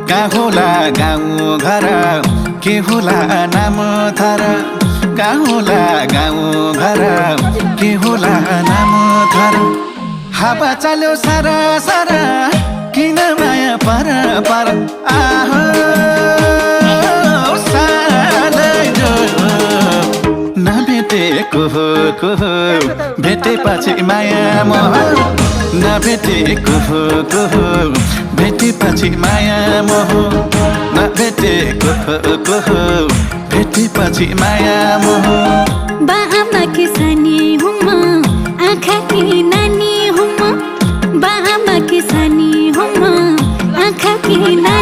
कहाँ होला गाउँ घर के होला नाम थर कहाँ होला गाउँ घर के होला नाम थर हावा चल्यो सारा सारा किन माया पर पर आहो नभेटेको को भेटेपछि माया मोह नभेटेको को भेटेपछि माया मोह नभेटेको को भेटेपछि माया मोह बाआमा की सानी हुँ म आँखा की नानी हुँ म बाआमा की सानी हुँ म आँखा की नानी